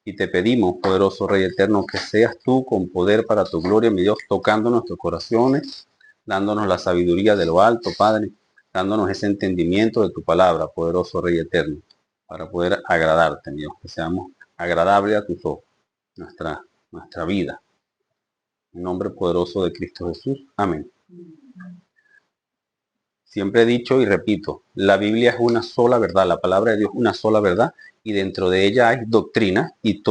Y te pedimos, poderoso Rey eterno, que seas tú con poder para tu gloria, mi Dios, tocando nuestros corazones, dándonos la sabiduría de lo alto, Padre, dándonos ese entendimiento de tu palabra, poderoso Rey eterno, para poder agradarte, mi Dios, que seamos agradables a tus ojos, nuestra vida. En nombre poderoso de Cristo Jesús. Amén. Siempre he dicho y repito, la Biblia es una sola verdad, la palabra de Dios es una sola verdad, y dentro de ella hay doctrina, y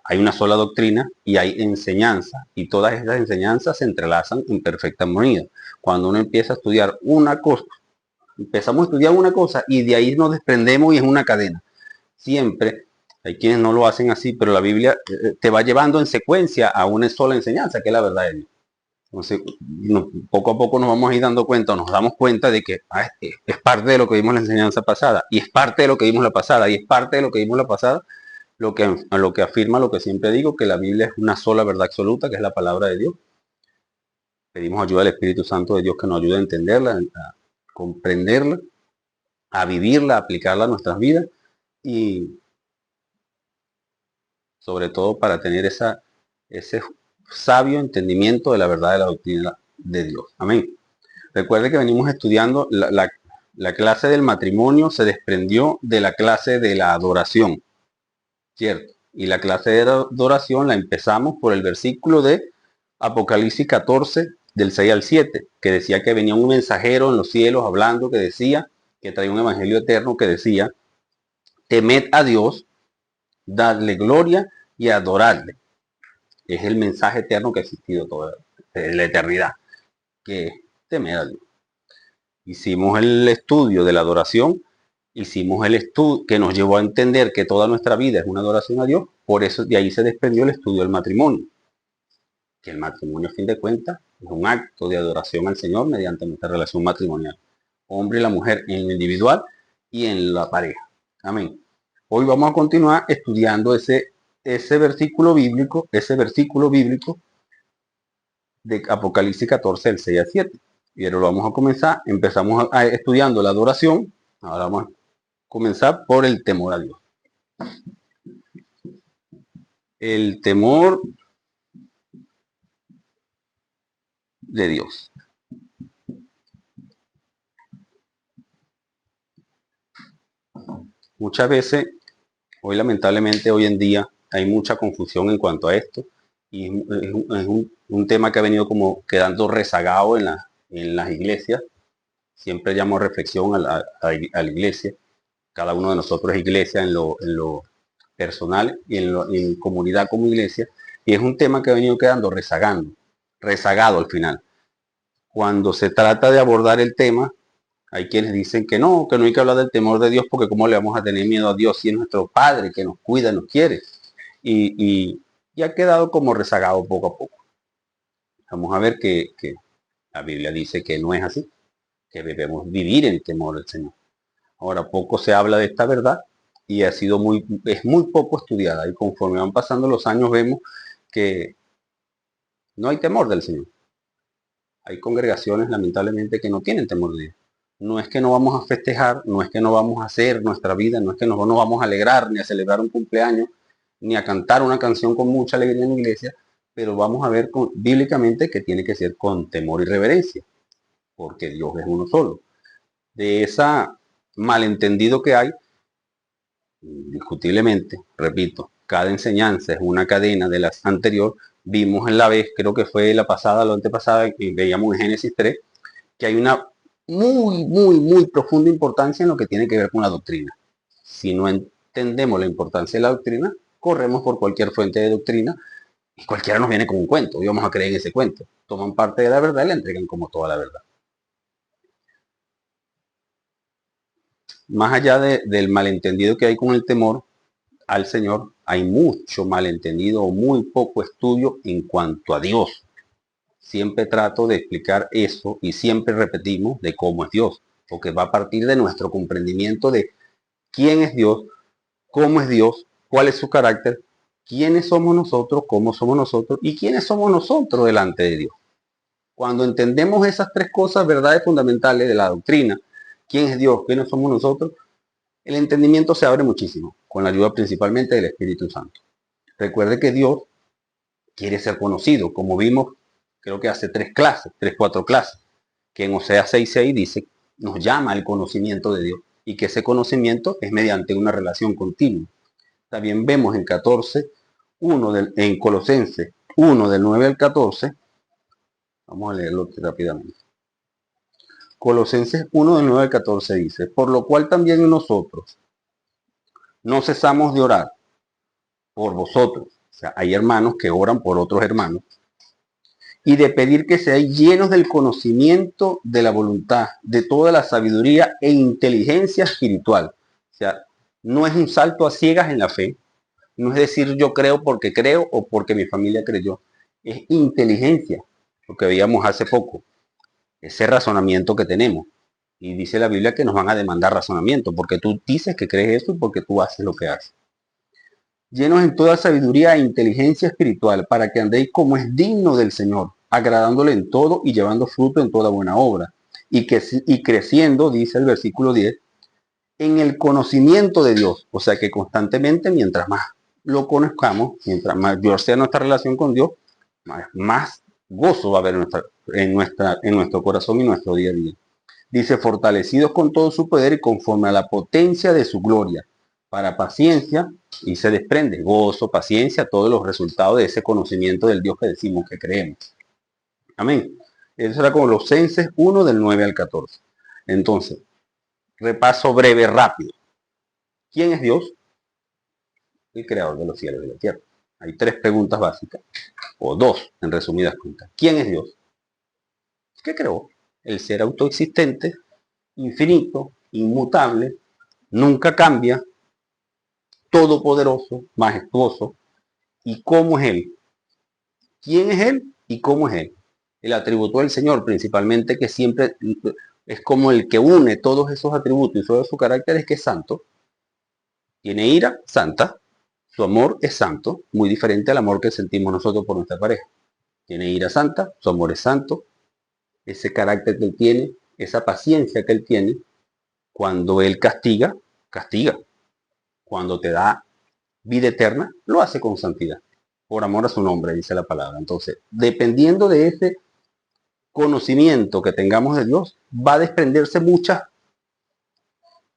hay una sola doctrina, y hay enseñanza, y todas esas enseñanzas se entrelazan en perfecta armonía. Cuando uno empieza a estudiar una cosa, empezamos a estudiar una cosa, y de ahí nos desprendemos y es una cadena. Siempre, hay quienes no lo hacen así, pero la Biblia te va llevando en secuencia a una sola enseñanza, que es la verdad de Dios. Entonces, poco a poco nos vamos a ir dando cuenta, nos damos cuenta de que es parte de lo que vimos en la enseñanza pasada, y es parte de lo que vimos la pasada, y es parte de lo que vimos la pasada, lo que afirma lo que siempre digo, que la Biblia es una sola verdad absoluta, que es la palabra de Dios. Pedimos ayuda al Espíritu Santo de Dios que nos ayude a entenderla, a comprenderla, a vivirla, a aplicarla a nuestras vidas, y sobre todo para tener ese sabio entendimiento de la verdad de la doctrina de Dios. Amén. Recuerde que venimos estudiando la clase del matrimonio, se desprendió de la clase de la adoración, ¿cierto? Y la clase de adoración la empezamos por el versículo de Apocalipsis 14, del 6 al 7, que decía que venía un mensajero en los cielos hablando, que decía, que traía un evangelio eterno, que decía, temed a Dios, dadle gloria y adoradle. Es el mensaje eterno que ha existido toda la eternidad, que temed a Dios. Hicimos el estudio de la adoración, hicimos el estudio que nos llevó a entender que toda nuestra vida es una adoración a Dios, por eso de ahí se desprendió el estudio del matrimonio, que el matrimonio a fin de cuentas es un acto de adoración al Señor mediante nuestra relación matrimonial, hombre y la mujer en lo individual y en la pareja. Amén. Hoy vamos a continuar estudiando ese versículo bíblico de Apocalipsis 14, del 6 al 7. Y ahora lo vamos a comenzar. Empezamos estudiando la adoración. Ahora vamos a comenzar por el temor a Dios. El temor de Dios. Muchas veces, lamentablemente hoy en día, hay mucha confusión en cuanto a esto. Y es un tema que ha venido como quedando rezagado en las iglesias. Siempre llamo reflexión a la iglesia. Cada uno de nosotros es iglesia en lo personal y en comunidad como iglesia. Y es un tema que ha venido quedando rezagado al final. Cuando se trata de abordar el tema, hay quienes dicen que no hay que hablar del temor de Dios porque cómo le vamos a tener miedo a Dios si es nuestro Padre que nos cuida, nos quiere. Y ha quedado como rezagado poco a poco. Vamos a ver que la Biblia dice que no es así, que debemos vivir en temor del Señor. Ahora, poco se habla de esta verdad y es muy poco estudiada. Y conforme van pasando los años vemos que no hay temor del Señor. Hay congregaciones, lamentablemente, que no tienen temor de Dios. No es que no vamos a festejar, no es que no vamos a hacer nuestra vida, no es que no vamos a alegrar, ni a celebrar un cumpleaños, ni a cantar una canción con mucha alegría en la iglesia, pero vamos a ver bíblicamente que tiene que ser con temor y reverencia, porque Dios es uno solo. De esa malentendido que hay, indiscutiblemente, repito, cada enseñanza es una cadena de las anteriores. Vimos en la vez, creo que fue la pasada, la antepasada, y veíamos en Génesis 3, que hay una muy profunda importancia en lo que tiene que ver con la doctrina. Si no entendemos la importancia de la doctrina, corremos por cualquier fuente de doctrina y cualquiera nos viene con un cuento y vamos a creer en ese cuento. Toman parte de la verdad y la entregan como toda la verdad. Más allá del malentendido que hay con el temor al Señor, hay mucho malentendido o muy poco estudio en cuanto a Dios. Siempre trato de explicar eso y siempre repetimos de cómo es Dios, porque va a partir de nuestro comprendimiento de quién es Dios, cómo es Dios, cuál es su carácter, quiénes somos nosotros, cómo somos nosotros y quiénes somos nosotros delante de Dios. Cuando entendemos esas tres cosas, verdades fundamentales de la doctrina, quién es Dios, quiénes somos nosotros, el entendimiento se abre muchísimo, con la ayuda principalmente del Espíritu Santo. Recuerde que Dios quiere ser conocido, como vimos, creo que hace 4 clases, que en Oseas 6:6 dice, nos llama al conocimiento de Dios, y que ese conocimiento es mediante una relación continua. También vemos en 14, en Colosenses 1 del 9 al 14, vamos a leerlo aquí rápidamente. Colosenses 1 del 9 al 14 dice, por lo cual también nosotros no cesamos de orar por vosotros. O sea, hay hermanos que oran por otros hermanos. Y de pedir que seáis llenos del conocimiento de la voluntad, de toda la sabiduría e inteligencia espiritual. O sea, no es un salto a ciegas en la fe. No es decir yo creo porque creo o porque mi familia creyó. Es inteligencia, lo que veíamos hace poco. Ese razonamiento que tenemos. Y dice la Biblia que nos van a demandar razonamiento, porque tú dices que crees eso y porque tú haces lo que haces. Llenos en toda sabiduría e inteligencia espiritual, para que andéis como es digno del Señor, agradándole en todo y llevando fruto en toda buena obra. Y creciendo, dice el versículo 10, en el conocimiento de Dios. O sea que constantemente, mientras más lo conozcamos, mientras mayor sea nuestra relación con Dios, más gozo va a haber en nuestro corazón y nuestro día a día. Dice, fortalecidos con todo su poder y conforme a la potencia de su gloria, para paciencia, y se desprende gozo, paciencia, todos los resultados de ese conocimiento del Dios que decimos que creemos. Amén. Eso era Colosenses 1 del 9 al 14. Entonces, repaso breve, rápido. ¿Quién es Dios? El creador de los cielos y la tierra. Hay 3 preguntas básicas, o 2 en resumidas cuentas. ¿Quién es Dios? ¿Qué creó? El ser autoexistente, infinito, inmutable, nunca cambia, todopoderoso, majestuoso. ¿Y cómo es Él? ¿Quién es Él y cómo es Él? El atributo del Señor, principalmente, que siempre es como el que une todos esos atributos y todo su carácter, es que es santo. Tiene ira, santa. Su amor es santo, muy diferente al amor que sentimos nosotros por nuestra pareja. Tiene ira santa, su amor es santo. Ese carácter que Él tiene, esa paciencia que Él tiene, cuando Él castiga, castiga. Cuando te da vida eterna, lo hace con santidad. Por amor a su nombre, dice la palabra. Entonces, dependiendo de ese conocimiento que tengamos de Dios, va a desprenderse mucha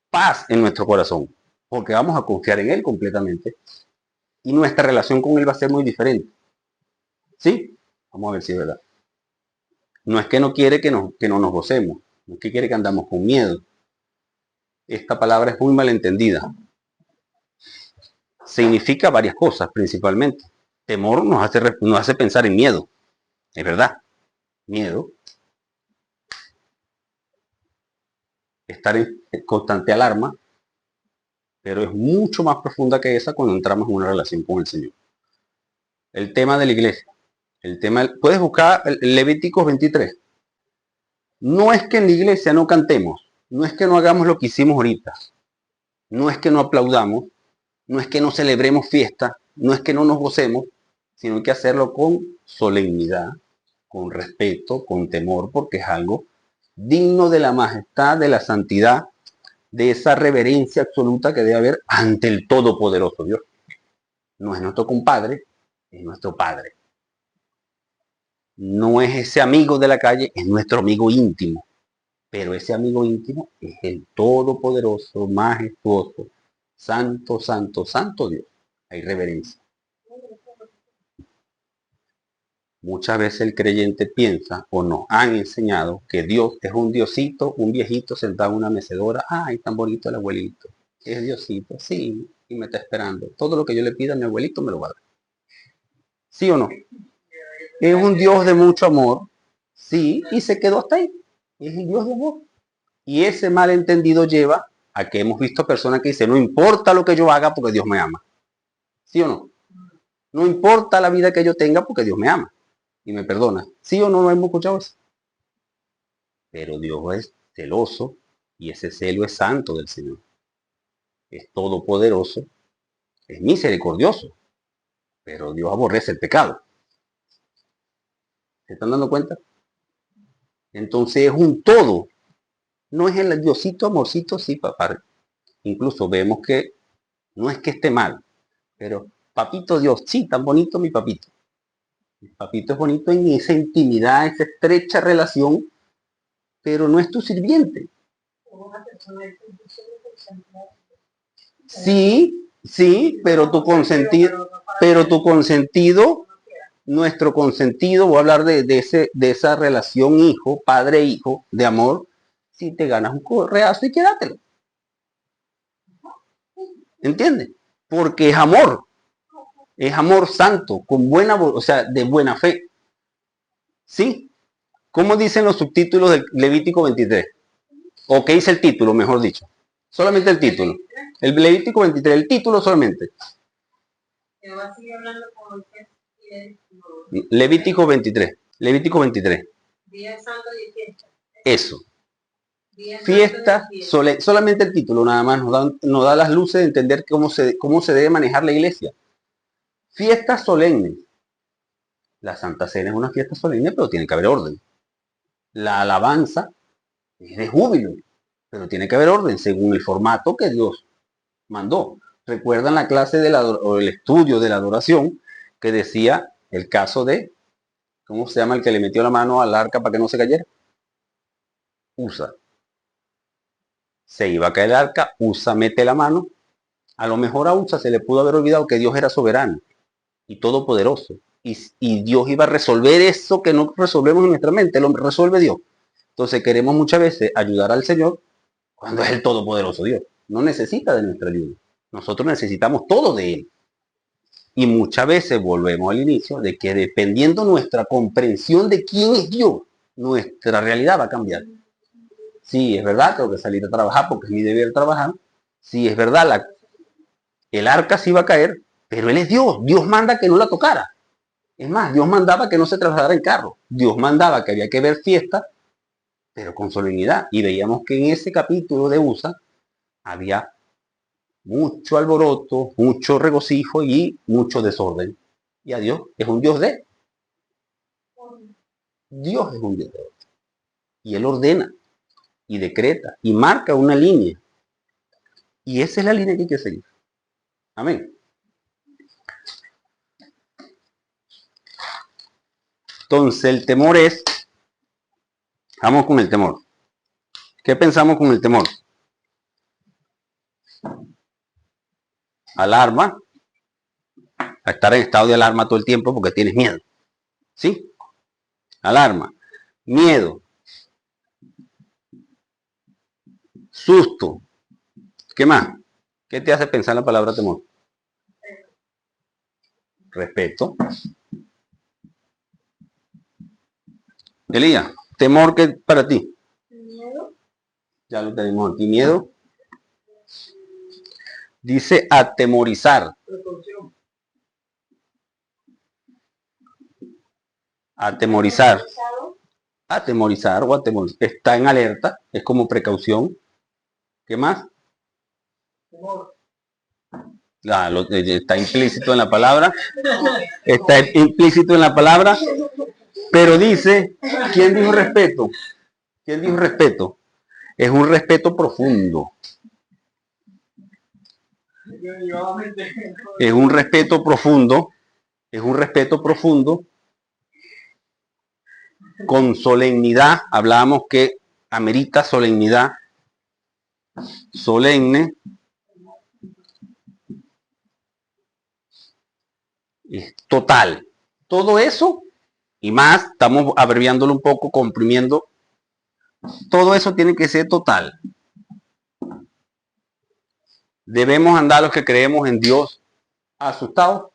paz en nuestro corazón, porque vamos a confiar en Él completamente y nuestra relación con Él va a ser muy diferente. ¿Sí? Vamos a ver si es verdad. No es que no quiere que no nos gocemos, no es que quiere que andamos con miedo. Esta palabra es muy malentendida. Significa varias cosas, principalmente. Temor nos hace pensar en miedo. Es verdad. Miedo. Estar en constante alarma. Pero es mucho más profunda que esa cuando entramos en una relación con el Señor. El tema de la iglesia. Puedes buscar Levíticos 23. No es que en la iglesia no cantemos. No es que no hagamos lo que hicimos ahorita. No es que no aplaudamos. No es que no celebremos fiesta. No es que no nos gocemos. Sino hay que hacerlo con solemnidad, con respeto, con temor, porque es algo digno de la majestad, de la santidad, de esa reverencia absoluta que debe haber ante el todopoderoso Dios. No es nuestro compadre, es nuestro Padre. No es ese amigo de la calle, es nuestro amigo íntimo. Pero ese amigo íntimo es el todopoderoso, majestuoso, santo, santo, santo Dios. Hay reverencia. Muchas veces el creyente piensa o nos han enseñado que Dios es un diosito, un viejito sentado en una mecedora. Ay, tan bonito el abuelito. Es Diosito, sí, y me está esperando. Todo lo que yo le pida a mi abuelito me lo va a dar. ¿Sí o no? Es un Dios de mucho amor, sí, y se quedó hasta ahí. Es el Dios de amor. Y ese malentendido lleva a que hemos visto personas que dicen, no importa lo que yo haga porque Dios me ama. ¿Sí o no? No importa la vida que yo tenga porque Dios me ama y me perdona. ¿Sí o no lo hemos escuchado eso? Pero Dios es celoso y ese celo es santo del Señor. Es todopoderoso, es misericordioso, pero Dios aborrece el pecado. ¿Se están dando cuenta? Entonces es un todo. No es el Diosito, amorcito, sí, papá. Incluso vemos que no es que esté mal, pero Papito Dios, sí, tan bonito mi papito. Mi papito es bonito en esa intimidad, esa estrecha relación, pero no es tu sirviente. Sí, sí, pero tu consentido, nuestro consentido, voy a hablar de esa relación hijo, padre-hijo, de amor, si te ganas un correazo y quédatelo. ¿Entiendes? Porque es amor santo, con buena, o sea, de buena fe. ¿Sí? ¿Cómo dicen los subtítulos del Levítico 23? ¿O qué dice el título, mejor dicho? Solamente el título. El Levítico 23, el título solamente. Levítico 23. Levítico 23. Eso. Fiesta, solamente el título nada más nos da las luces de entender cómo se debe manejar la iglesia. Fiestas solemnes. La Santa Cena es una fiesta solemne, pero tiene que haber orden. La alabanza es de júbilo, pero tiene que haber orden según el formato que Dios mandó. ¿Recuerdan la clase o el estudio de la adoración que decía el caso de, ¿cómo se llama el que le metió la mano al arca para que no se cayera? Usa. Se iba a caer el arca, Usa mete la mano. A lo mejor a Usa se le pudo haber olvidado que Dios era soberano y todopoderoso. Y Dios iba a resolver eso que no resolvemos en nuestra mente, lo resuelve Dios. Entonces queremos muchas veces ayudar al Señor cuando es el todopoderoso Dios. No necesita de nuestra ayuda. Nosotros necesitamos todo de Él. Y muchas veces volvemos al inicio de que dependiendo nuestra comprensión de quién es Dios, nuestra realidad va a cambiar. Sí, es verdad, tengo que salir a trabajar porque es mi deber trabajar. Sí, es verdad, el arca sí va a caer, pero Él es Dios. Dios manda que no la tocara. Es más, Dios mandaba que no se trasladara en carro. Dios mandaba que había que ver fiesta, pero con solemnidad. Y veíamos que en ese capítulo de Usa había mucho alboroto, mucho regocijo y mucho desorden. Y a Dios es un Dios de. Dios es un Dios de orden. Y Él ordena y decreta y marca una línea. Y esa es la línea que hay que seguir. Amén. Entonces el temor es, vamos con el temor. ¿Qué pensamos con el temor? Alarma, a estar en estado de alarma todo el tiempo porque tienes miedo. ¿Sí? Alarma, miedo, susto. ¿Qué más? ¿Qué te hace pensar la palabra temor? Respeto. Elías, temor que para ti. Miedo. Ya lo tenemos aquí. Miedo. Dice atemorizar. Atemorizar. Atemorizar o atemorizar. Está en alerta. Es como precaución. ¿Qué más? Temor. Está implícito en la palabra. Está implícito en la palabra. Pero dice, ¿quién dijo respeto? ¿Quién dijo respeto? Es un respeto profundo. Es un respeto profundo. Es un respeto profundo. Con solemnidad. Hablábamos que amerita solemnidad. Solemne. Es total. Todo eso y más, estamos abreviándolo un poco, comprimiendo. Todo eso tiene que ser total. Debemos andar los que creemos en Dios asustados,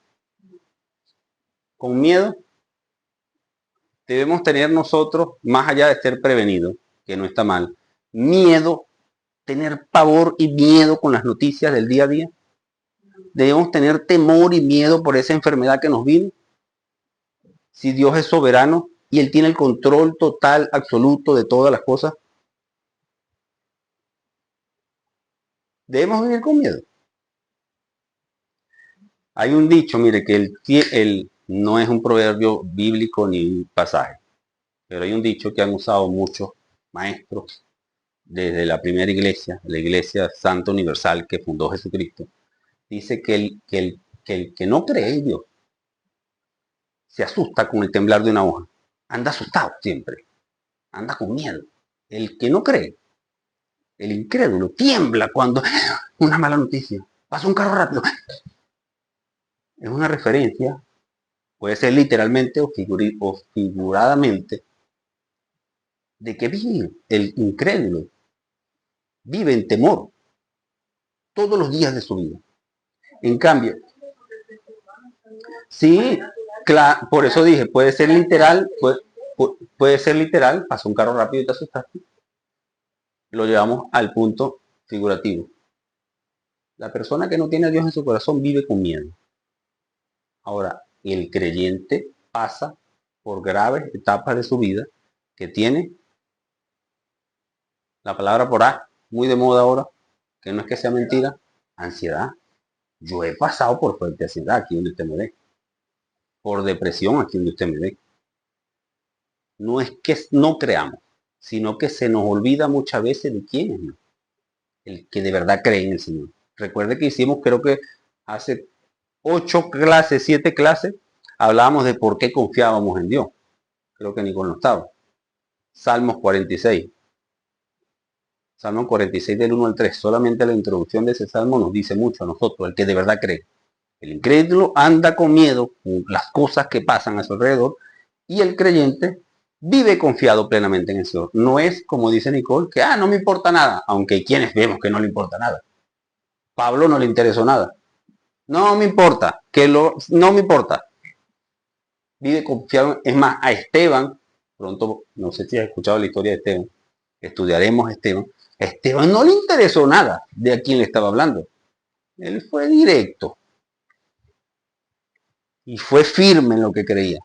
con miedo. Debemos tener nosotros, más allá de ser prevenidos, que no está mal, miedo, tener pavor y miedo con las noticias del día a día. Debemos tener temor y miedo por esa enfermedad que nos vino. Si Dios es soberano y Él tiene el control total, absoluto de todas las cosas, debemos vivir con miedo. Hay un dicho, mire, que no es un proverbio bíblico ni un pasaje, pero hay un dicho que han usado muchos maestros desde la primera iglesia, la iglesia Santa Universal que fundó Jesucristo. Dice que que el que no cree en Dios se asusta con el temblar de una hoja. Anda asustado siempre. Anda con miedo. El que no cree, el incrédulo, tiembla cuando una mala noticia. Pasa un carro rápido. Es una referencia, puede ser literalmente o figuradamente, de que vive el incrédulo. Vive en temor todos los días de su vida. En cambio, sí, claro, por eso dije, puede ser literal, puede ser literal, pasa un carro rápido y te asustaste. Lo llevamos al punto figurativo. La persona que no tiene a Dios en su corazón vive con miedo. Ahora, el creyente pasa por graves etapas de su vida que tiene la palabra por A, muy de moda ahora, que no es que sea mentira, ansiedad. Yo he pasado por fuerte ansiedad aquí donde usted me ve, por depresión aquí donde usted me ve. No es que no creamos, sino que se nos olvida muchas veces de quién es Dios, el que de verdad cree en el Señor. Recuerde que hicimos, creo que hace 8 clases, 7 clases, hablábamos de por qué confiábamos en Dios. Creo que Nicole no estaba. Salmos 46. Salmo 46 del 1 al 3. Solamente la introducción de ese salmo nos dice mucho a nosotros, el que de verdad cree. El incrédulo anda con miedo con las cosas que pasan a su alrededor y el creyente vive confiado plenamente en el Señor. No es como dice Nicole, que no me importa nada, aunque hay quienes vemos que no le importa nada. Pablo no le interesó nada. No me importa, no me importa. Vive confiado. Es más, a Esteban, pronto, no sé si has escuchado la historia de Esteban, estudiaremos a Esteban. A Esteban no le interesó nada de a quién le estaba hablando. Él fue directo y fue firme en lo que creía.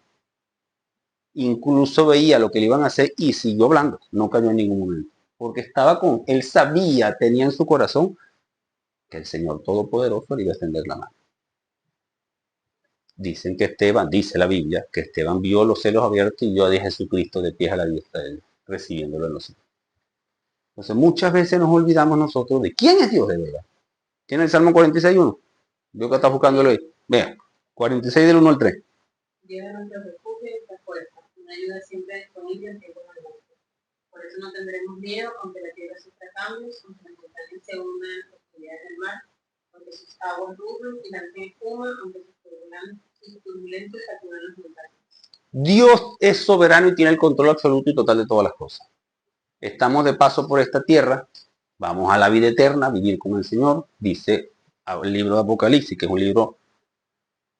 Incluso veía lo que le iban a hacer y siguió hablando. No cayó en ningún momento. Porque él sabía, tenía en su corazón que el Señor Todopoderoso le iba a extender la mano. Dicen que Esteban, dice la Biblia, que Esteban vio los cielos abiertos y vio a Jesucristo de pies a la diestra de él, recibiéndolo en los cielos. Entonces muchas veces nos olvidamos nosotros de quién es Dios de verdad. ¿Tiene el Salmo 46.1? Veo que está buscándolo ahí. Vea, 46 del 1 al 3. Dios es nuestro refugio y nuestra fuerza, una ayuda siempre disponible en tiempos de angustia. Por eso no tendremos miedo, aunque la tierra sufra cambios, aunque las montañas se hundan en las profundidades del mar, aunque sus aguas rujan y lanzan espuma, aunque sus turbulentos sacudan las montañas. Dios es soberano y tiene el control absoluto y total de todas las cosas. Estamos de paso por esta tierra, vamos a la vida eterna, vivir con el Señor, dice el libro de Apocalipsis, que es un libro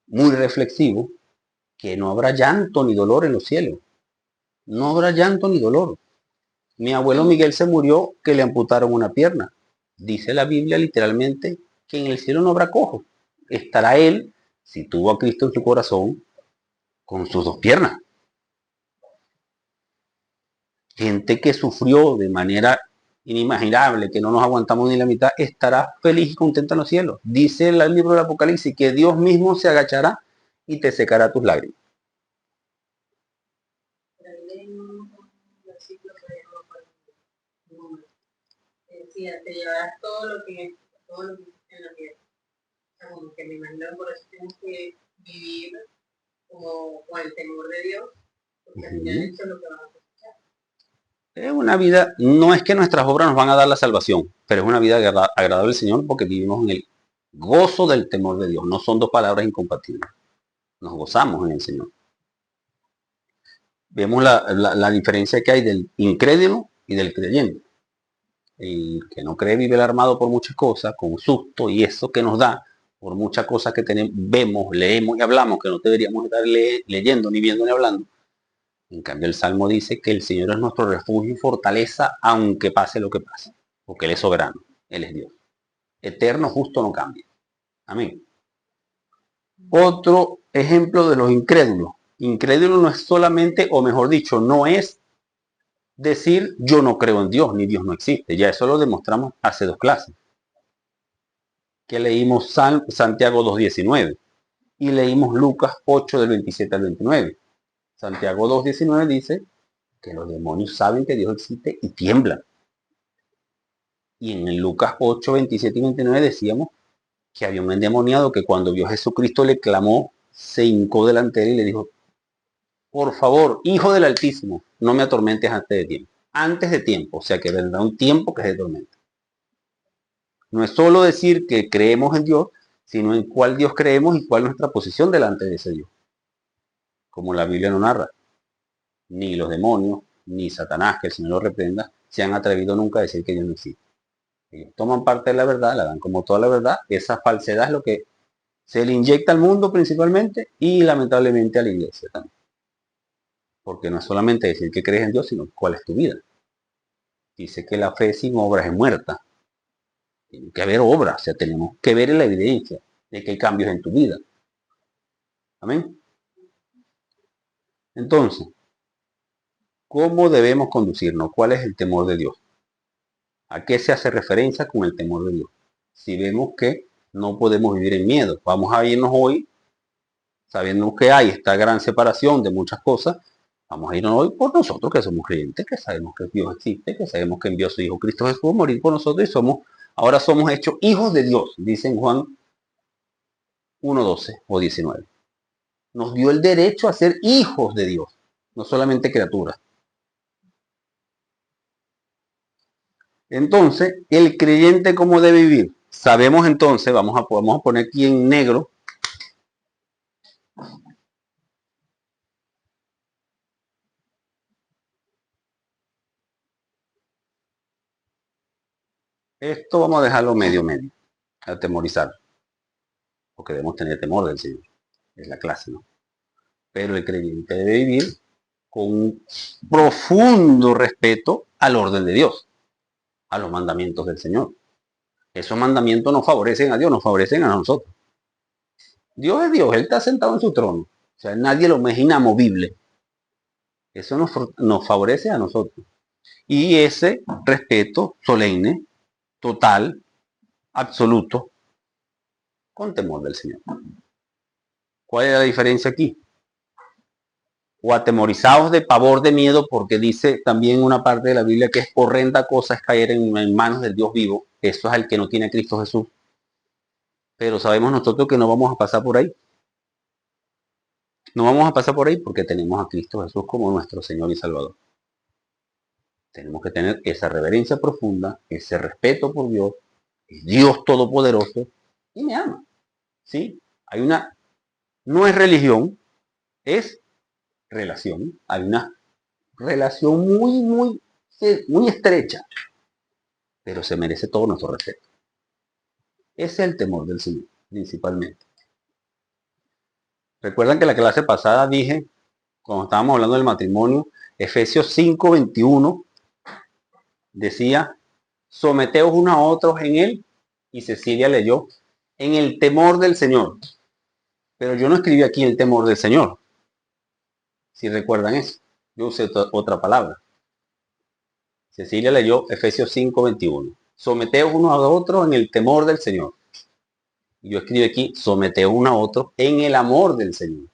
muy reflexivo, que no habrá llanto ni dolor en los cielos. No habrá llanto ni dolor. Mi abuelo Miguel se murió que le amputaron una pierna. Dice la Biblia literalmente que en el cielo no habrá cojo. Estará él, si tuvo a Cristo en su corazón, con sus 2 piernas. Gente que sufrió de manera inimaginable, que no nos aguantamos ni la mitad, estará feliz y contenta en los cielos. Dice el libro del Apocalipsis que Dios mismo se agachará y te secará tus lágrimas. Decía, te llevarás todo lo que existe en la tierra. O sea, como que me imagino por eso tienes que vivir como con el temor de Dios, porque al final eso es lo que vas a cosechar. Es una vida, no es que nuestras obras nos van a dar la salvación, pero es una vida agradable al Señor porque vivimos en el gozo del temor de Dios. No son 2 palabras incompatibles. Nos gozamos en el Señor. Vemos la diferencia que hay del incrédulo y del creyente. El que no cree vive alarmado por muchas cosas, con susto y eso que nos da por muchas cosas que tenemos, vemos, leemos y hablamos que no deberíamos estar leyendo, ni viendo, ni hablando. En cambio, el Salmo dice que el Señor es nuestro refugio y fortaleza, aunque pase lo que pase, porque Él es soberano, Él es Dios. Eterno, justo, no cambia. Amén. Otro ejemplo de los incrédulos. Incrédulo no es solamente, o mejor dicho, no es decir yo no creo en Dios, ni Dios no existe. Ya eso lo demostramos hace 2 clases. Que leímos Santiago 2.19 y leímos Lucas 8 del 27 al 29. Santiago 2.19 dice que los demonios saben que Dios existe y tiemblan. Y en el Lucas 8, 27 y 29 decíamos que había un endemoniado que cuando vio a Jesucristo le clamó, se hincó delante de él y le dijo, por favor, Hijo del Altísimo, no me atormentes antes de tiempo. Antes de tiempo, o sea que vendrá un tiempo que es de tormenta. No es solo decir que creemos en Dios, sino en cuál Dios creemos y cuál es nuestra posición delante de ese Dios. Como la Biblia no narra. Ni los demonios, ni Satanás, que el Señor lo reprenda, se han atrevido nunca a decir que Dios no existe. Ellos toman parte de la verdad, la dan como toda la verdad. Esa falsedad es lo que se le inyecta al mundo principalmente y lamentablemente a la iglesia también. Porque no es solamente decir que crees en Dios, sino cuál es tu vida. Dice que la fe sin obras es muerta. Tiene que haber obras, o sea, tenemos que ver en la evidencia de que hay cambios en tu vida. Amén. Entonces, ¿cómo debemos conducirnos? ¿Cuál es el temor de Dios? ¿A qué se hace referencia con el temor de Dios? Si vemos que no podemos vivir en miedo, vamos a irnos hoy sabiendo que hay esta gran separación de muchas cosas, vamos a irnos hoy por nosotros que somos creyentes, que sabemos que Dios existe, que sabemos que envió a su Hijo Cristo Jesús a morir por nosotros y ahora somos hechos hijos de Dios, dice en Juan 1:12 o 19. Nos dio el derecho a ser hijos de Dios, no solamente criaturas. Entonces, el creyente, ¿cómo debe vivir? Sabemos entonces, vamos a poner aquí en negro, esto vamos a dejarlo medio, atemorizar, porque debemos tener temor del Señor, es la clase, ¿no? Pero el creyente debe vivir con un profundo respeto al orden de Dios, a los mandamientos del Señor. Esos mandamientos no favorecen a Dios, nos favorecen a nosotros. Dios es Dios, Él está sentado en su trono. O sea, nadie lo es inamovible. Eso nos favorece a nosotros. Y ese respeto solemne, total, absoluto, con temor del Señor. ¿Cuál es la diferencia aquí? O atemorizados de pavor, de miedo, porque dice también una parte de la Biblia que es horrenda cosa es caer en manos del Dios vivo. Eso es al que no tiene a Cristo Jesús. Pero sabemos nosotros que no vamos a pasar por ahí. No vamos a pasar por ahí porque tenemos a Cristo Jesús como nuestro Señor y Salvador. Tenemos que tener esa reverencia profunda, ese respeto por Dios, es Dios Todopoderoso y me ama. ¿Sí? No es religión, es relación. Hay una relación muy estrecha, pero se merece todo nuestro respeto. Ese es el temor del Señor, principalmente. Recuerdan que la clase pasada dije, cuando estábamos hablando del matrimonio, Efesios 5:21 decía, someteos unos a otros en él, y Cecilia leyó, en el temor del Señor. Pero yo no escribí aquí el temor del Señor. Si recuerdan eso, yo usé otra palabra. Cecilia leyó Efesios 5:21. Someteos unos a otros en el temor del Señor. Yo escribí aquí, someteos unos a otros en el amor del Señor.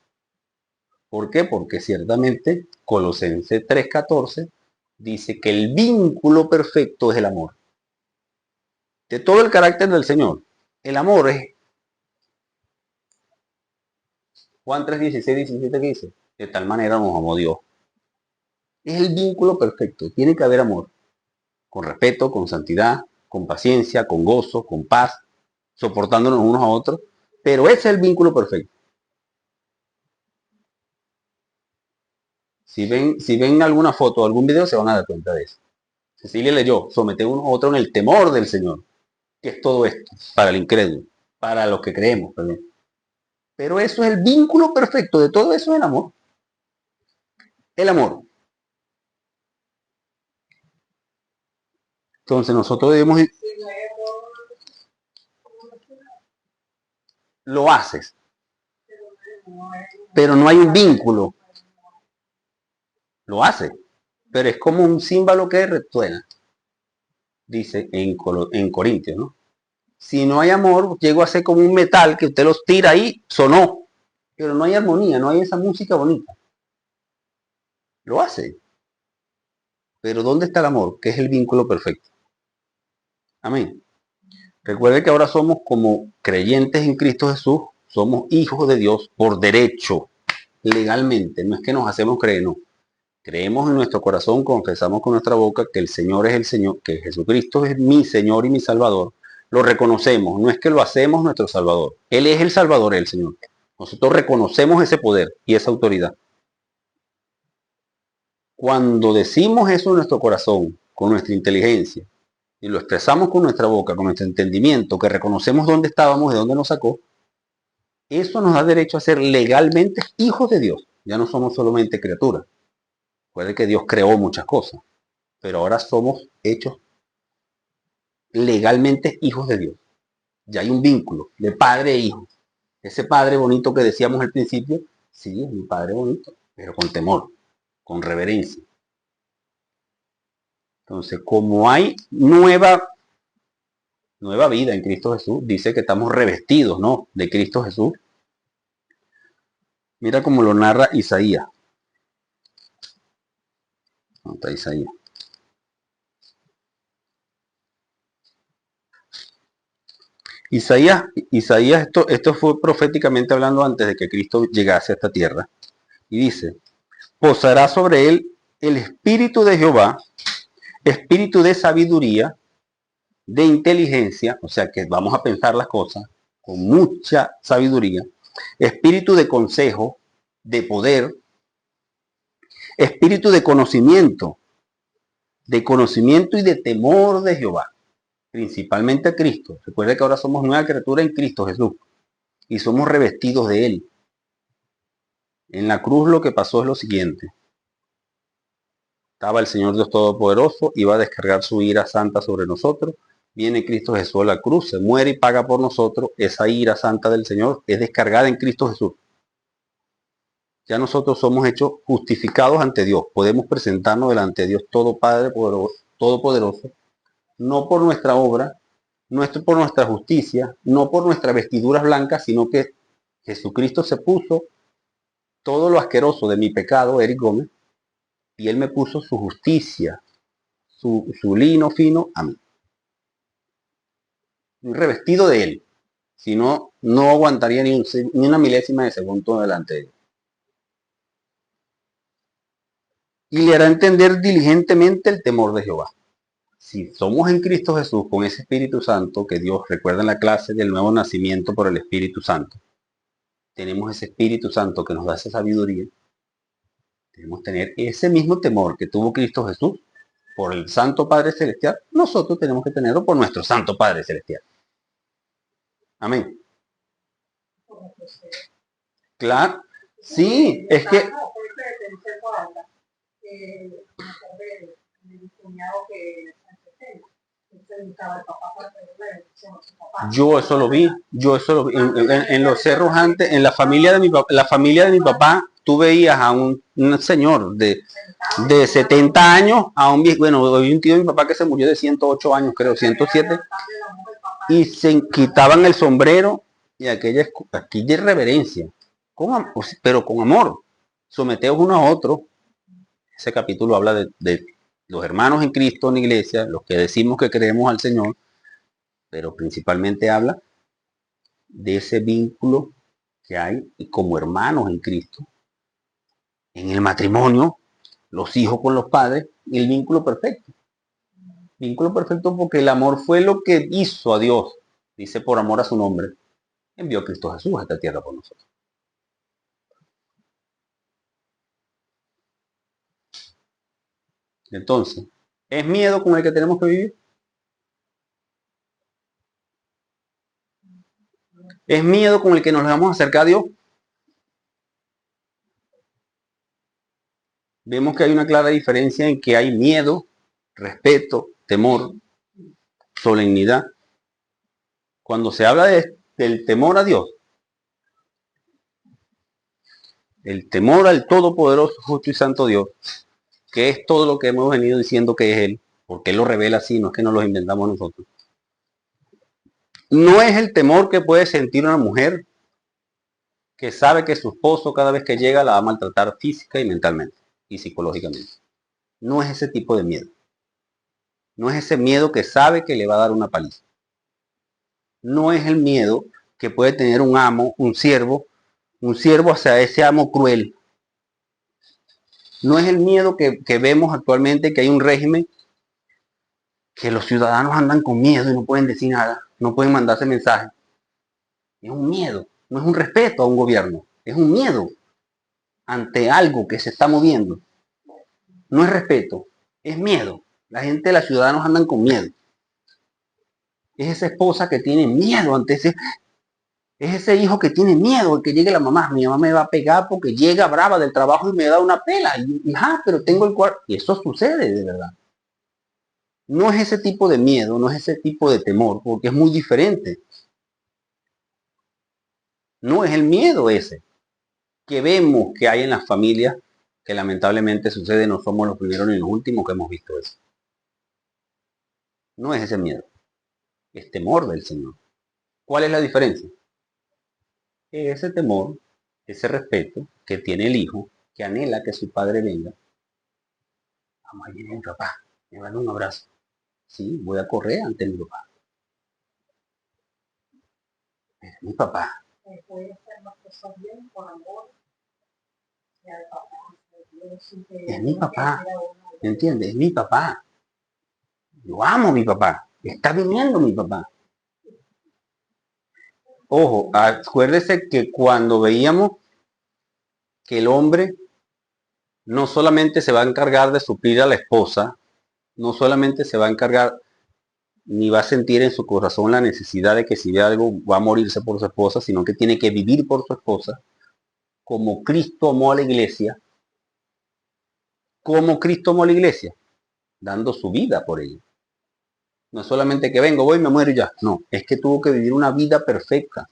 ¿Por qué? Porque ciertamente Colosenses 3:14 dice que el vínculo perfecto es el amor. De todo el carácter del Señor, el amor es Juan 3:16-17 que dice, de tal manera nos amó Dios. Es el vínculo perfecto, tiene que haber amor, con respeto, con santidad, con paciencia, con gozo, con paz, soportándonos unos a otros, pero ese es el vínculo perfecto. Si ven alguna foto o algún video se van a dar cuenta de eso. Cecilia leyó, somete uno a otro en el temor del Señor, que es todo esto, para el incrédulo, para los que creemos, perdón. Pero eso es el vínculo perfecto, de todo eso es el amor. El amor. Entonces nosotros debemos ir, lo haces, pero no hay un vínculo. Lo hace, pero es como un címbalo que resuena, dice en Corintios, ¿no? Si no hay amor, llego a ser como un metal que usted los tira ahí, sonó, pero no hay armonía, no hay esa música bonita. Lo hace. Pero ¿dónde está el amor? Que es el vínculo perfecto. Amén. Recuerde que ahora somos como creyentes en Cristo Jesús, somos hijos de Dios por derecho, legalmente. No es que nos hacemos creer, no. Creemos en nuestro corazón, confesamos con nuestra boca que el Señor es el Señor, que Jesucristo es mi Señor y mi Salvador. Lo reconocemos, no es que lo hacemos nuestro Salvador. Él es el Salvador, el Señor. Nosotros reconocemos ese poder y esa autoridad. Cuando decimos eso en nuestro corazón, con nuestra inteligencia, y lo expresamos con nuestra boca, con nuestro entendimiento, que reconocemos dónde estábamos, de dónde nos sacó, eso nos da derecho a ser legalmente hijos de Dios. Ya no somos solamente criaturas. Puede que Dios creó muchas cosas, pero ahora somos hechos legalmente hijos de Dios. Ya hay un vínculo de padre e hijo. Ese padre bonito que decíamos al principio, sí, es un padre bonito, pero con temor, con reverencia. Entonces, como hay nueva vida en Cristo Jesús, dice que estamos revestidos, ¿no?, de Cristo Jesús. Mira cómo lo narra Isaías. ¿Dónde está Isaías? Isaías, esto fue proféticamente hablando antes de que Cristo llegase a esta tierra. Y dice, posará sobre él el espíritu de Jehová, espíritu de sabiduría, de inteligencia, o sea que vamos a pensar las cosas con mucha sabiduría, espíritu de consejo, de poder, espíritu de conocimiento y de temor de Jehová, principalmente a Cristo. Recuerde que ahora somos nueva criatura en Cristo Jesús y somos revestidos de Él. En la cruz lo que pasó es lo siguiente. Estaba el Señor Dios Todopoderoso, iba a descargar su ira santa sobre nosotros. Viene Cristo Jesús a la cruz, se muere y paga por nosotros. Esa ira santa del Señor es descargada en Cristo Jesús. Ya nosotros somos hechos justificados ante Dios. Podemos presentarnos delante de Dios todo Padre Todopoderoso, no por nuestra obra, no por nuestra justicia, no por nuestras vestiduras blancas, sino que Jesucristo se puso todo lo asqueroso de mi pecado, Eric Gómez, y Él me puso su justicia, su lino fino a mí. Revestido de Él. Si no, no aguantaría ni una milésima de segundo delante de Él. Y le hará entender diligentemente el temor de Jehová. Si somos en Cristo Jesús con ese Espíritu Santo que Dios, recuerda en la clase del nuevo nacimiento por el Espíritu Santo, tenemos ese Espíritu Santo que nos da esa sabiduría, debemos tener ese mismo temor que tuvo Cristo Jesús por el Santo Padre Celestial, nosotros tenemos que tenerlo por nuestro Santo Padre Celestial. Amén. Claro, sí, es que yo eso lo vi en los cerros antes, en la familia de mi papá, tú veías a un señor de 70 años, a un viejo, bueno, hoy un tío de mi papá que se murió de 108 años, creo, 107, y se quitaban el sombrero y aquella irreverencia, pero con amor, someteos uno a otro. Ese capítulo habla de los hermanos en Cristo en la iglesia, los que decimos que creemos al Señor, pero principalmente habla de ese vínculo que hay como hermanos en Cristo, en el matrimonio, los hijos con los padres, y el vínculo perfecto. Vínculo perfecto porque el amor fue lo que hizo a Dios, dice por amor a su nombre, envió a Cristo Jesús a esta tierra por nosotros. Entonces, ¿es miedo con el que tenemos que vivir? ¿Es miedo con el que nos vamos a acercar a Dios? Vemos que hay una clara diferencia en que hay miedo, respeto, temor, solemnidad. Cuando se habla del temor a Dios, el temor al Todopoderoso, justo y santo Dios, que es todo lo que hemos venido diciendo que es Él, porque Él lo revela así, no es que nos lo inventamos nosotros. No es el temor que puede sentir una mujer que sabe que su esposo cada vez que llega la va a maltratar física y mentalmente y psicológicamente. No es ese tipo de miedo. No es ese miedo que sabe que le va a dar una paliza. No es el miedo que puede tener un amo, un siervo hacia ese amo cruel. No es el miedo que vemos actualmente, que hay un régimen que los ciudadanos andan con miedo y no pueden decir nada, no pueden mandarse mensajes. Es un miedo, no es un respeto a un gobierno, es un miedo ante algo que se está moviendo. No es respeto, es miedo. La gente, los ciudadanos andan con miedo. Es esa esposa que tiene miedo ante ese, es ese hijo que tiene miedo de que llegue la mamá. Mi mamá me va a pegar porque llega brava del trabajo y me da una pela. Pero tengo el cuarto. Y eso sucede de verdad. No es ese tipo de miedo, no es ese tipo de temor, porque es muy diferente. No es el miedo ese que vemos que hay en las familias, que lamentablemente sucede, no somos los primeros ni los últimos que hemos visto eso. No es ese miedo, es temor del Señor. ¿Cuál es la diferencia? Ese temor, ese respeto que tiene el hijo, que anhela que su padre venga. Vamos, ahí viene mi papá, me va a dar un abrazo. Sí, voy a correr ante mi papá. Pero es mi papá. Es mi papá. ¿Me entiendes? Es mi papá. Yo amo a mi papá. Está viniendo mi papá. Ojo, acuérdese que cuando veíamos que el hombre no solamente se va a encargar de suplir a la esposa, no solamente se va a encargar ni va a sentir en su corazón la necesidad de que si ve algo va a morirse por su esposa, sino que tiene que vivir por su esposa, como Cristo amó a la iglesia, como Cristo amó a la iglesia, dando su vida por ella. No es solamente que vengo, voy, me muero y ya. No, es que tuvo que vivir una vida perfecta.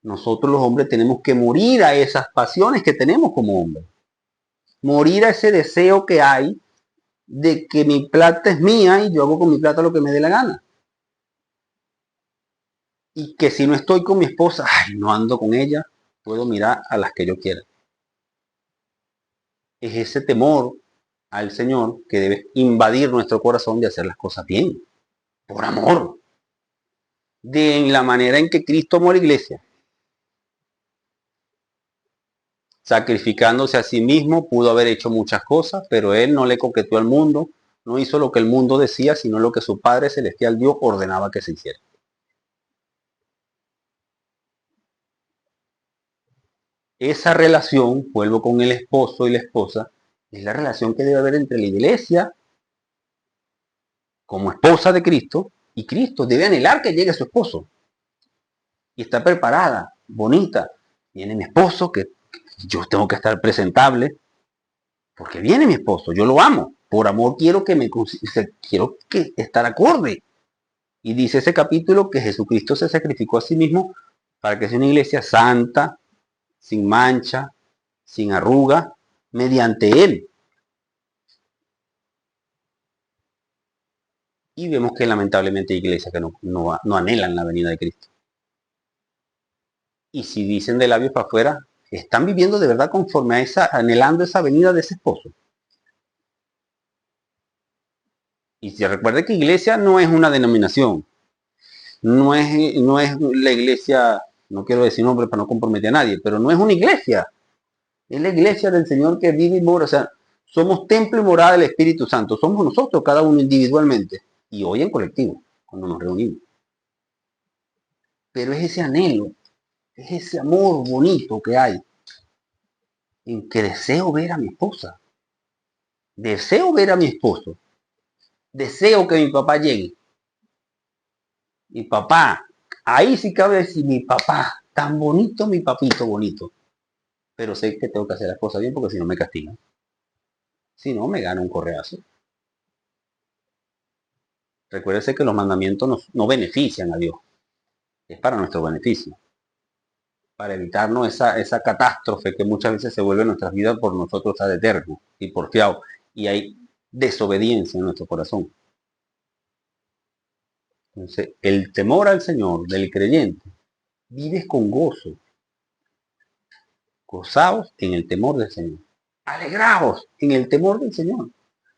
Nosotros los hombres tenemos que morir a esas pasiones que tenemos como hombres. Morir a ese deseo que hay de que mi plata es mía y yo hago con mi plata lo que me dé la gana. Y que si no estoy con mi esposa, no ando con ella, puedo mirar a las que yo quiera. Es ese temor al Señor que debe invadir nuestro corazón de hacer las cosas bien, por amor, de en la manera en que Cristo amó a la iglesia, sacrificándose a sí mismo, pudo haber hecho muchas cosas, pero él no le coqueteó al mundo, no hizo lo que el mundo decía, sino lo que su Padre Celestial Dios ordenaba que se hiciera. Esa relación, vuelvo con el esposo y la esposa, es la relación que debe haber entre la iglesia como esposa de Cristo y Cristo. Debe anhelar que llegue su esposo. Y está preparada, bonita. Viene mi esposo, que yo tengo que estar presentable, porque viene mi esposo, yo lo amo. Por amor quiero quiero que estar acorde. Y dice ese capítulo que Jesucristo se sacrificó a sí mismo para que sea una iglesia santa, sin mancha, sin arruga, mediante él. Y vemos que lamentablemente hay iglesias que no anhelan la venida de Cristo. Y si dicen de labios para afuera, están viviendo de verdad conforme a anhelando esa venida de ese esposo. Y se recuerde que iglesia no es una denominación, no es la iglesia, no quiero decir nombre para no comprometer a nadie, pero no es una iglesia, es la iglesia del Señor que vive y mora. O sea, somos templo y morada del Espíritu Santo, somos nosotros, cada uno individualmente, y hoy en colectivo, cuando nos reunimos. Pero es ese anhelo, es ese amor bonito que hay, en que deseo ver a mi esposa, deseo ver a mi esposo, deseo que mi papá llegue. Mi papá, ahí sí cabe decir mi papá, tan bonito, mi papito bonito. Pero sé que tengo que hacer las cosas bien porque si no me castigan. Si no, me gana un correazo. Recuérdese que los mandamientos no benefician a Dios. Es para nuestro beneficio. Para evitarnos esa catástrofe que muchas veces se vuelve en nuestras vidas por nosotros estar de terco y porfiado. Y hay desobediencia en nuestro corazón. Entonces, el temor al Señor del creyente, vives con gozo. Gozaos en el temor del Señor. Alegraos en el temor del Señor.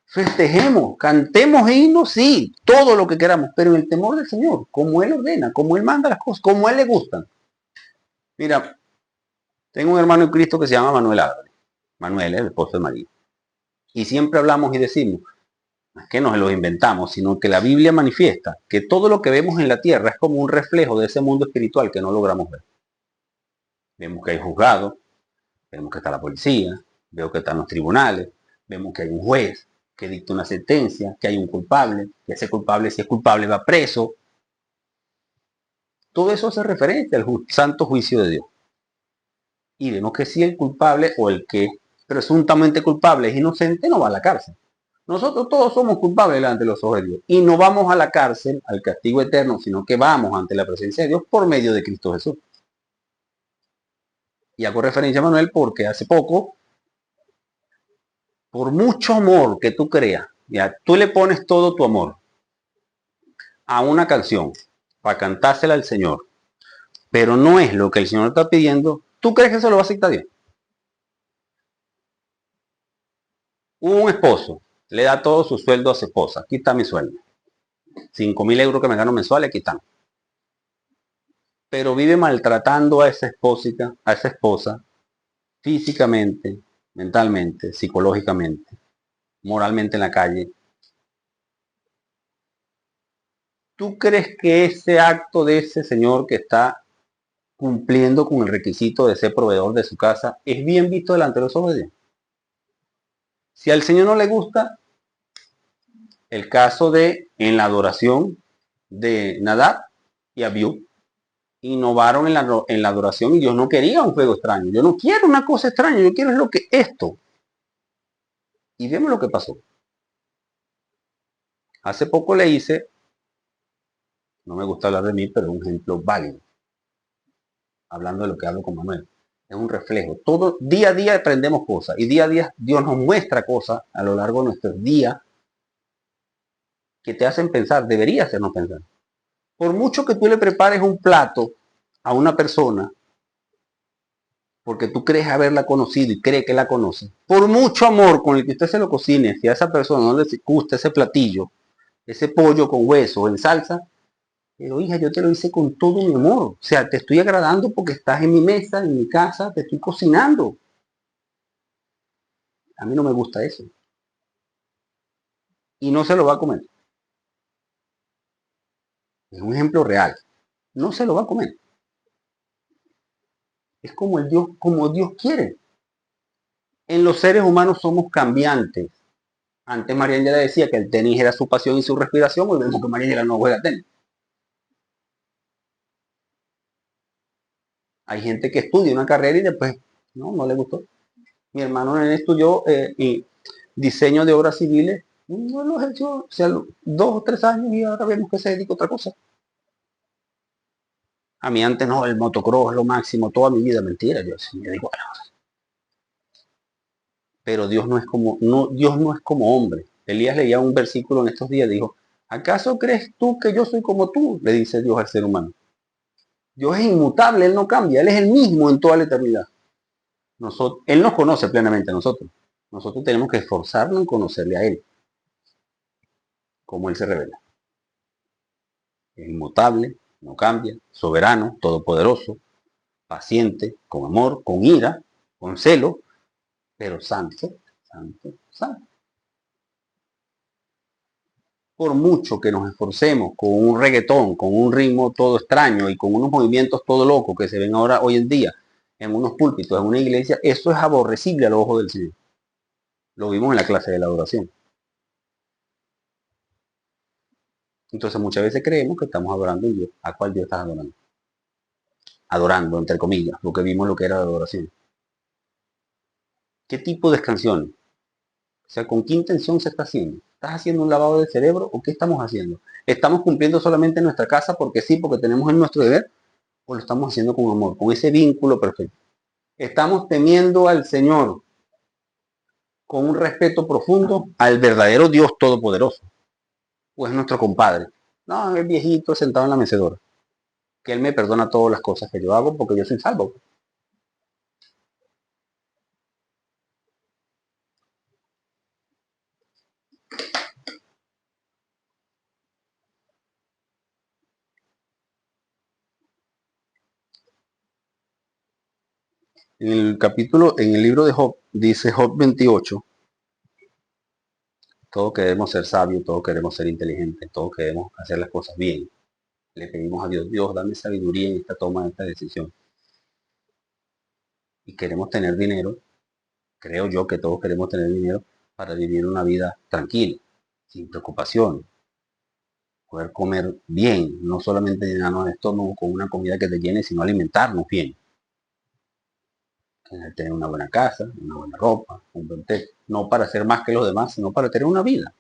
Festejemos, cantemos himnos, sí, todo lo que queramos, pero en el temor del Señor, como Él ordena, como Él manda las cosas, como a Él le gustan. Mira, tengo un hermano en Cristo que se llama Manuel Álvarez. Manuel, el esposo de María. Y siempre hablamos y decimos, no es que nos los inventamos, sino que la Biblia manifiesta que todo lo que vemos en la tierra es como un reflejo de ese mundo espiritual que no logramos ver. Vemos que hay juzgados, vemos que está la policía, vemos que están los tribunales, vemos que hay un juez que dicta una sentencia, que hay un culpable, que ese culpable, si es culpable, va preso. Todo eso hace referencia al santo juicio de Dios. Y vemos que si el culpable o el que presuntamente culpable es inocente, no va a la cárcel. Nosotros todos somos culpables delante de los ojos de Dios. Y no vamos a la cárcel, al castigo eterno, sino que vamos ante la presencia de Dios por medio de Cristo Jesús. Y hago referencia a Manuel porque hace poco, por mucho amor que tú creas, ya, tú le pones todo tu amor a una canción para cantársela al Señor, pero no es lo que el Señor está pidiendo, ¿tú crees que eso lo va a aceptar Dios? Un esposo le da todo su sueldo a su esposa. Aquí está mi sueldo. 5.000 euros que me gano mensuales, aquí están. Pero vive maltratando a esa esposa, físicamente, mentalmente, psicológicamente, moralmente en la calle. ¿Tú crees que ese acto de ese señor que está cumpliendo con el requisito de ser proveedor de su casa es bien visto delante de los ojos de Dios? Si al Señor no le gusta el caso de en la adoración de Nadab y Abiú, innovaron en la adoración y Dios no quería un juego extraño. Yo no quiero una cosa extraña, yo quiero lo que esto. Y vemos lo que pasó. Hace poco le hice, no me gusta hablar de mí, pero es un ejemplo válido. Hablando de lo que hablo con Manuel. Es un reflejo. Todo día a día aprendemos cosas y día a día Dios nos muestra cosas a lo largo de nuestros días que te hacen pensar, debería hacernos pensar. Por mucho que tú le prepares un plato a una persona, porque tú crees haberla conocido y cree que la conoce, por mucho amor con el que usted se lo cocine, si a esa persona no le gusta ese platillo, ese pollo con hueso en salsa, pero hija, yo te lo hice con todo mi amor. O sea, te estoy agradando porque estás en mi mesa, en mi casa, te estoy cocinando. A mí no me gusta eso. Y no se lo va a comer. Es un ejemplo real. No se lo va a comer. Es como Dios quiere. En los seres humanos somos cambiantes. Antes Mariangela decía que el tenis era su pasión y su respiración, hoy vemos que Mariangela no juega tenis. Hay gente que estudia una carrera y después no le gustó. Mi hermano estudió diseño de obras civiles, no lo ejerció, o sea, 2 o 3 años y ahora vemos que se dedica a otra cosa. A mí antes no, el motocross es lo máximo, toda mi vida, mentira, yo sí me dedico a la cosa. Pero Dios Dios no es como hombre. Elías leía un versículo en estos días, dijo, ¿acaso crees tú que yo soy como tú? Le dice Dios al ser humano. Dios es inmutable, Él no cambia, Él es el mismo en toda la eternidad. Él nos conoce plenamente a nosotros. Nosotros tenemos que esforzarnos en conocerle a Él, como Él se revela. Es inmutable, no cambia, soberano, todopoderoso, paciente, con amor, con ira, con celo, pero santo, santo, santo. Por mucho que nos esforcemos con un reggaetón, con un ritmo todo extraño y con unos movimientos todo locos que se ven ahora hoy en día en unos púlpitos, en una iglesia, eso es aborrecible al ojo del Señor. Lo vimos en la clase de la adoración. Entonces muchas veces creemos que estamos adorando a un Dios. ¿A cuál Dios estás adorando? Adorando, entre comillas, porque vimos lo que era la adoración. ¿Qué tipo de canciones? O sea, ¿con qué intención se está haciendo? ¿Estás haciendo un lavado de cerebro o qué estamos haciendo? ¿Estamos cumpliendo solamente en nuestra casa porque sí, porque tenemos en nuestro deber? ¿O lo estamos haciendo con amor, con ese vínculo perfecto? ¿Estamos temiendo al Señor con un respeto profundo al verdadero Dios Todopoderoso? ¿O es nuestro compadre? No, es viejito sentado en la mecedora. Que Él me perdona todas las cosas que yo hago porque yo soy salvo. En el libro de Job, dice Job 28, todos queremos ser sabios, todos queremos ser inteligentes, todos queremos hacer las cosas bien. Le pedimos a Dios, Dios, dame sabiduría en esta toma de esta decisión. Y queremos tener dinero, creo yo que todos queremos tener dinero para vivir una vida tranquila, sin preocupación, poder comer bien, no solamente llenarnos el estómago con una comida que te llene, sino alimentarnos bien. Tener una buena casa, una buena ropa, un buen techo, no para ser más que los demás, sino para tener una vida.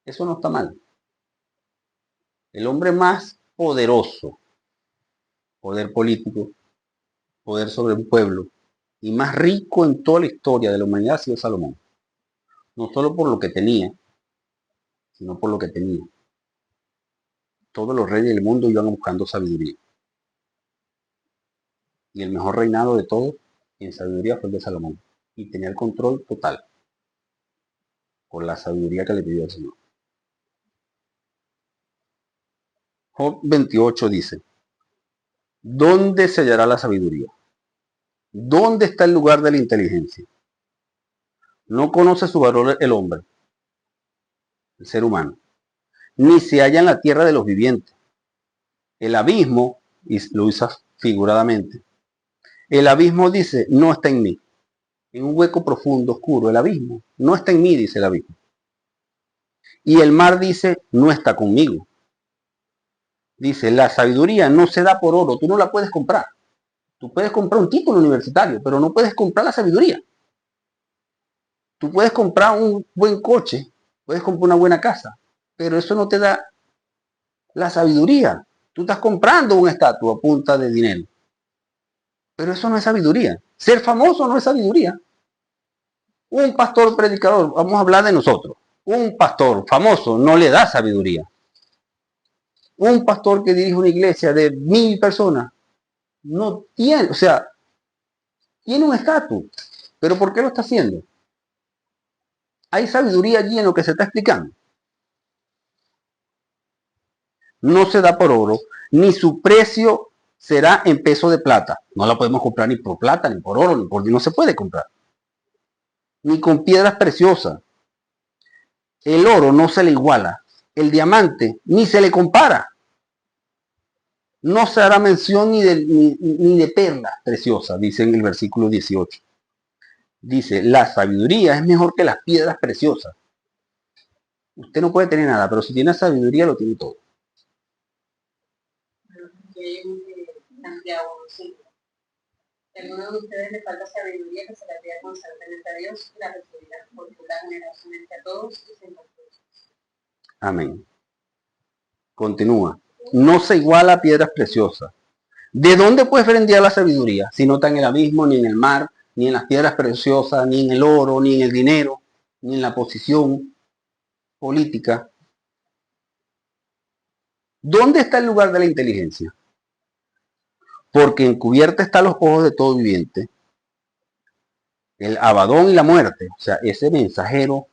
Eso no está mal. El hombre más poderoso, poder político, poder sobre un pueblo, y más rico en toda la historia de la humanidad ha sido Salomón. No solo por lo que tenía, sino por lo que tenía. Todos los reyes del mundo iban buscando sabiduría. Y el mejor reinado de todos en sabiduría fue el de Salomón. Y tenía el control total por la sabiduría que le pidió el Señor. Job 28 dice, ¿dónde se hallará la sabiduría? ¿Dónde está el lugar de la inteligencia? No conoce su valor el hombre, el ser humano, ni se halla en la tierra de los vivientes. El abismo, y lo usa figuradamente, el abismo dice, no está en mí. En un hueco profundo, oscuro, el abismo, no está en mí, dice el abismo. Y el mar dice, no está conmigo. Dice, la sabiduría no se da por oro, tú no la puedes comprar. Tú puedes comprar un título universitario, pero no puedes comprar la sabiduría. Tú puedes comprar un buen coche, puedes comprar una buena casa, pero eso no te da la sabiduría. Tú estás comprando una estatua a punta de dinero. Pero eso no es sabiduría. Ser famoso no es sabiduría. Un pastor predicador, vamos a hablar de nosotros. Un pastor famoso no le da sabiduría. Un pastor que dirige una iglesia de 1000 personas no tiene, o sea, tiene un estatus. ¿Pero por qué lo está haciendo? Hay sabiduría allí en lo que se está explicando. No se da por oro, ni su precio será en peso de plata. No la podemos comprar ni por plata, ni por oro, ni por no se puede comprar. Ni con piedras preciosas. El oro no se le iguala. El diamante ni se le compara. No se hará mención ni de perlas preciosas, dice en el versículo 18. Dice, la sabiduría es mejor que las piedras preciosas. Usted no puede tener nada, pero si tiene sabiduría lo tiene todo. Santiago 5. Si a alguno de ustedes le falta sabiduría, que se la pida constantemente a Dios y la recibirá, porque da generosamente a todos y sin reproche. Amén. Continúa. No se iguala a piedras preciosas. ¿De dónde puedes vender la sabiduría? Si no está en el abismo, ni en el mar, ni en las piedras preciosas, ni en el oro, ni en el dinero, ni en la posición política. ¿Dónde está el lugar de la inteligencia? Porque encubierta está los ojos de todo viviente. El Abadón y la muerte, o sea, ese mensajero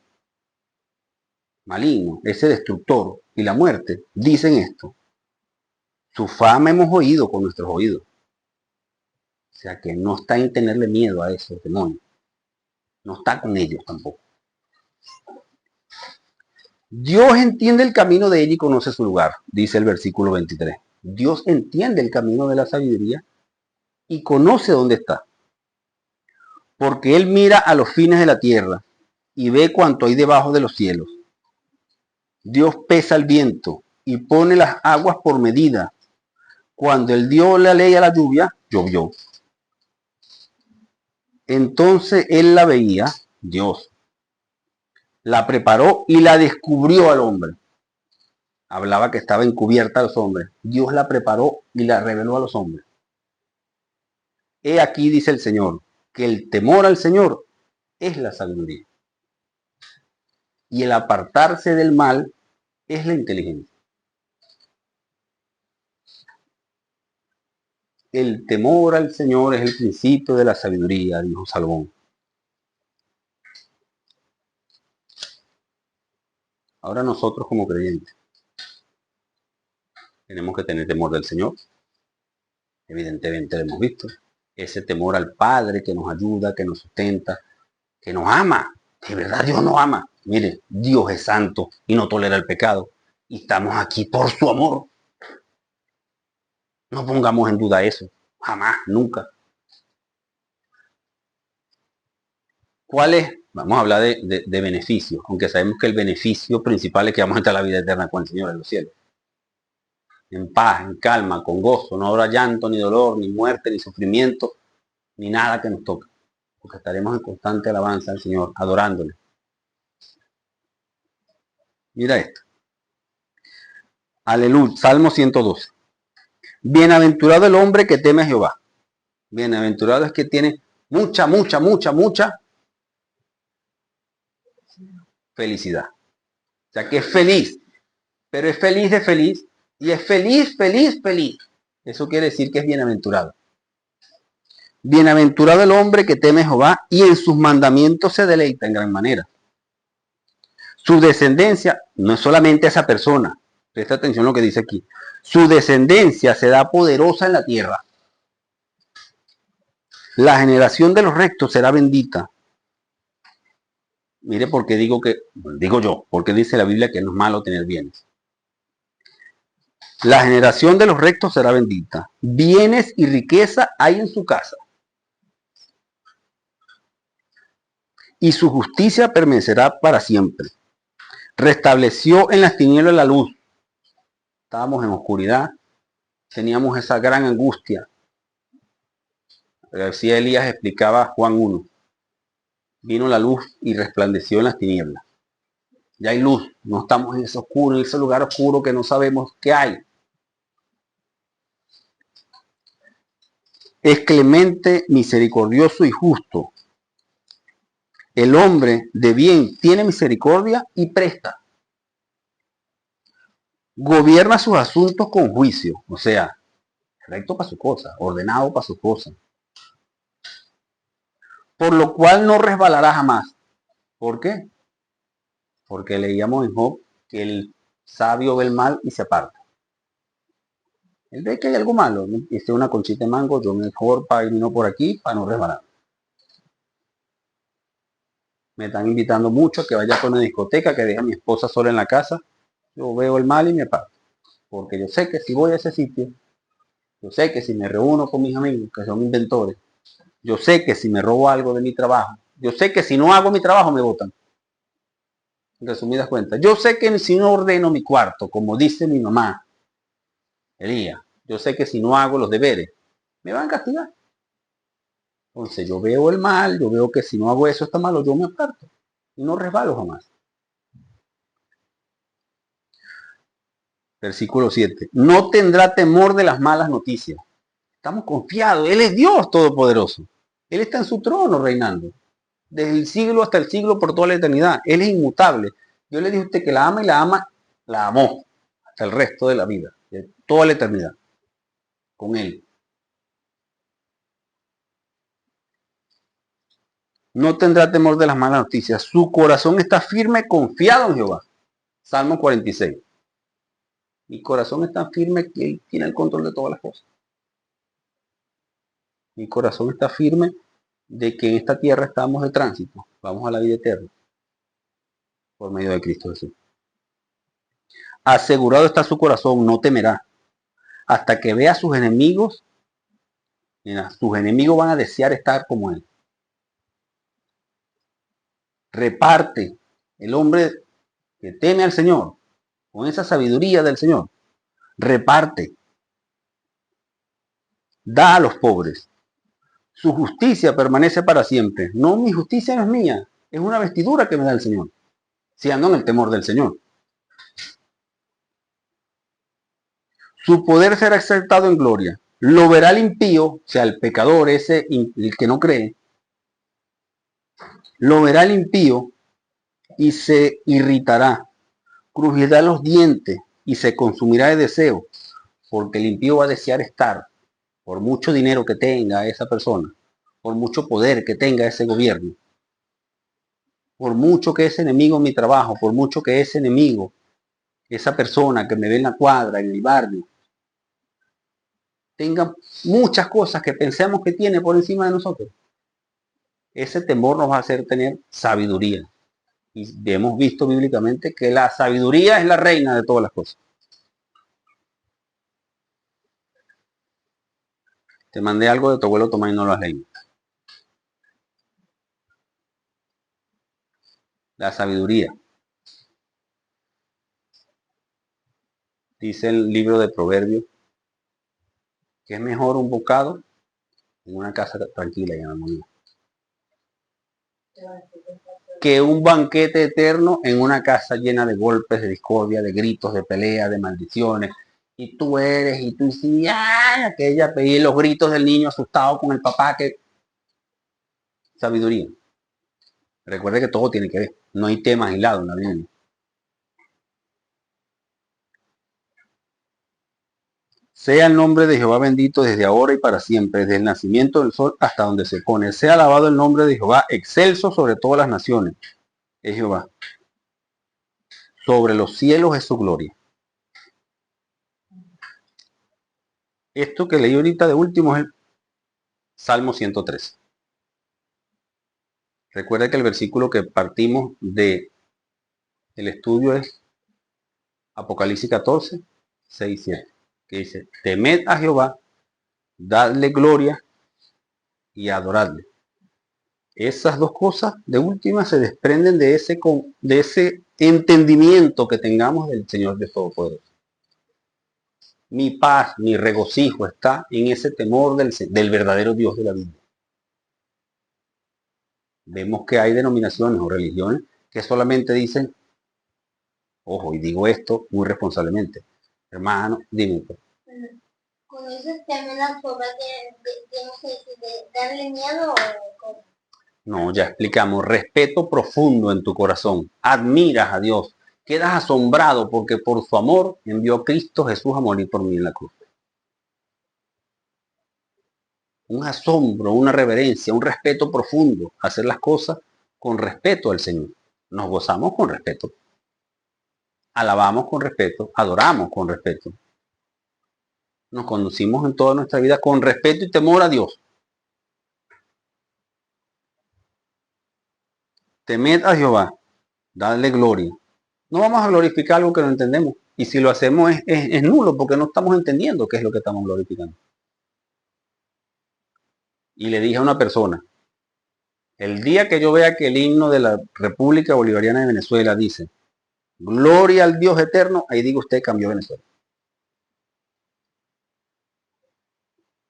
maligno, ese destructor y la muerte, dicen esto. Su fama hemos oído con nuestros oídos. O sea, que no está en tenerle miedo a esos demonios. No está con ellos tampoco. Dios entiende el camino de ella y conoce su lugar, dice el versículo 23. Dios entiende el camino de la sabiduría y conoce dónde está. Porque Él mira a los fines de la tierra y ve cuanto hay debajo de los cielos. Dios pesa el viento y pone las aguas por medida. Cuando Él dio la ley a la lluvia, llovió. Entonces Él la veía, Dios, la preparó y la descubrió al hombre. Hablaba que estaba encubierta a los hombres. Dios la preparó y la reveló a los hombres. He aquí, dice el Señor, que el temor al Señor es la sabiduría. Y el apartarse del mal es la inteligencia. El temor al Señor es el principio de la sabiduría, dijo Salomón. Ahora nosotros como creyentes tenemos que tener temor del Señor. Evidentemente lo hemos visto. ese temor al Padre que nos ayuda, que nos sustenta, que nos ama. De verdad Dios nos ama. Mire, Dios es santo y no tolera el pecado. Y estamos aquí por su amor. No pongamos en duda eso. Jamás, nunca. ¿Cuál es? Vamos a hablar de beneficios, aunque sabemos que el beneficio principal es que vamos a entrar a la vida eterna con el Señor en los cielos. En paz, en calma, con gozo. No habrá llanto, ni dolor, ni muerte, ni sufrimiento, ni nada que nos toque. Porque estaremos en constante alabanza al Señor, adorándole. Mira esto. Aleluya. Salmo 112. Bienaventurado el hombre que teme a Jehová. Bienaventurado es que tiene mucha felicidad. O sea que es feliz. Pero es feliz de feliz. Y es feliz. Eso quiere decir que es bienaventurado. Bienaventurado el hombre que teme a Jehová y en sus mandamientos se deleita en gran manera. Su descendencia no es solamente esa persona. Presta atención a lo que dice aquí. Su descendencia será poderosa en la tierra. La generación de los rectos será bendita. Mire por qué digo yo, porque dice la Biblia que no es malo tener bienes. La generación de los rectos será bendita. Bienes y riqueza hay en su casa. Y su justicia permanecerá para siempre. Restableció en las tinieblas la luz. Estábamos en oscuridad. Teníamos esa gran angustia. García Elías explicaba Juan 1. Vino la luz y resplandeció en las tinieblas. Ya hay luz. No estamos en ese oscuro, en ese lugar oscuro que no sabemos qué hay. Es clemente, misericordioso y justo. El hombre de bien tiene misericordia y presta. Gobierna sus asuntos con juicio, o sea, recto para su cosa, ordenado para su cosa. Por lo cual no resbalará jamás. ¿Por qué? Porque leíamos en Job que el sabio ve el mal y se aparta. Él ve que hay algo malo. Hice una conchita de mango, yo mejor para irme por aquí para no resbalar. Me están invitando mucho a que vaya por una discoteca, que deje a mi esposa sola en la casa. Yo veo el mal y me aparto. Porque yo sé que si voy a ese sitio, yo sé que si me reúno con mis amigos, que son inventores, yo sé que si me robo algo de mi trabajo, yo sé que si no hago mi trabajo me botan. En resumidas cuentas, yo sé que si no ordeno mi cuarto, como dice mi mamá, Elías, yo sé que si no hago los deberes, me van a castigar. Entonces yo veo el mal, yo veo que si no hago eso está malo, yo me aparto y no resbalo jamás. Versículo 7. No tendrá temor de las malas noticias. Estamos confiados. Él es Dios Todopoderoso. Él está en su trono reinando. Desde el siglo hasta el siglo por toda la eternidad. Él es inmutable. Yo le dije a usted que la ama y la amó hasta el resto de la vida. De toda la eternidad. Con Él. No tendrá temor de las malas noticias. Su corazón está firme, confiado en Jehová. Salmo 46. Mi corazón está firme que Él tiene el control de todas las cosas. Mi corazón está firme de que en esta tierra estamos de tránsito. Vamos a la vida eterna. Por medio de Cristo Jesús. Asegurado está su corazón, no temerá. Hasta que vea a sus enemigos. Mira, sus enemigos van a desear estar como Él. Reparte. El hombre que teme al Señor, con esa sabiduría del Señor, reparte. Da a los pobres. Su justicia permanece para siempre. No, mi justicia no es mía. Es una vestidura que me da el Señor. Si ando en el temor del Señor. Su poder será exaltado en gloria. Lo verá el impío, o sea, el pecador, ese, el que no cree. Lo verá el impío y se irritará. Crujirá los dientes y se consumirá de deseo. Porque el impío va a desear estar, por mucho dinero que tenga esa persona, por mucho poder que tenga ese gobierno, por mucho que ese enemigo en mi trabajo, por mucho que ese enemigo, esa persona que me ve en la cuadra, en el barrio, tenga muchas cosas que pensemos que tiene por encima de nosotros. Ese temor nos va a hacer tener sabiduría. Y hemos visto bíblicamente que la sabiduría es la reina de todas las cosas. Te mandé algo de tu abuelo Tomás y no lo has leído. La sabiduría. Dice el libro de Proverbios que es mejor un bocado en una casa tranquila y en armonía que un banquete eterno en una casa llena de golpes, de discordia, de gritos, de pelea, de maldiciones. Y tú eres, y tú sí, aquella pedí los gritos del niño asustado con el papá, que sabiduría. Recuerde que todo tiene que ver. No hay tema aislado en la Biblia. Sea el nombre de Jehová bendito desde ahora y para siempre, desde el nacimiento del sol hasta donde se pone. Sea alabado el nombre de Jehová, excelso sobre todas las naciones. Es Jehová. Sobre los cielos es su gloria. Esto que leí ahorita de último es el Salmo 103. Recuerda que el versículo que partimos de el estudio es Apocalipsis 14, 6 y 7, que dice, temed a Jehová, dadle gloria y adoradle. Esas dos cosas de última se desprenden de ese entendimiento que tengamos del Señor de Todopoderoso. Mi paz, mi regocijo está en ese temor del verdadero Dios de la Biblia. Vemos que hay denominaciones o religiones que solamente dicen, ojo, y digo esto muy responsablemente, hermano, dime. Con eso también las obras de darle miedo o... No, ya explicamos, respeto profundo en tu corazón, admiras a Dios, quedas asombrado porque por su amor envió a Cristo Jesús a morir por mí en la cruz. Un asombro, una reverencia, un respeto profundo, hacer las cosas con respeto al Señor. Nos gozamos con respeto, alabamos con respeto, adoramos con respeto. Nos conducimos en toda nuestra vida con respeto y temor a Dios. Temed a Jehová, dadle gloria. No vamos a glorificar algo que no entendemos. Y si lo hacemos es nulo porque no estamos entendiendo qué es lo que estamos glorificando. Y le dije a una persona, el día que yo vea que el himno de la República Bolivariana de Venezuela dice, gloria al Dios eterno, ahí digo usted cambió Venezuela.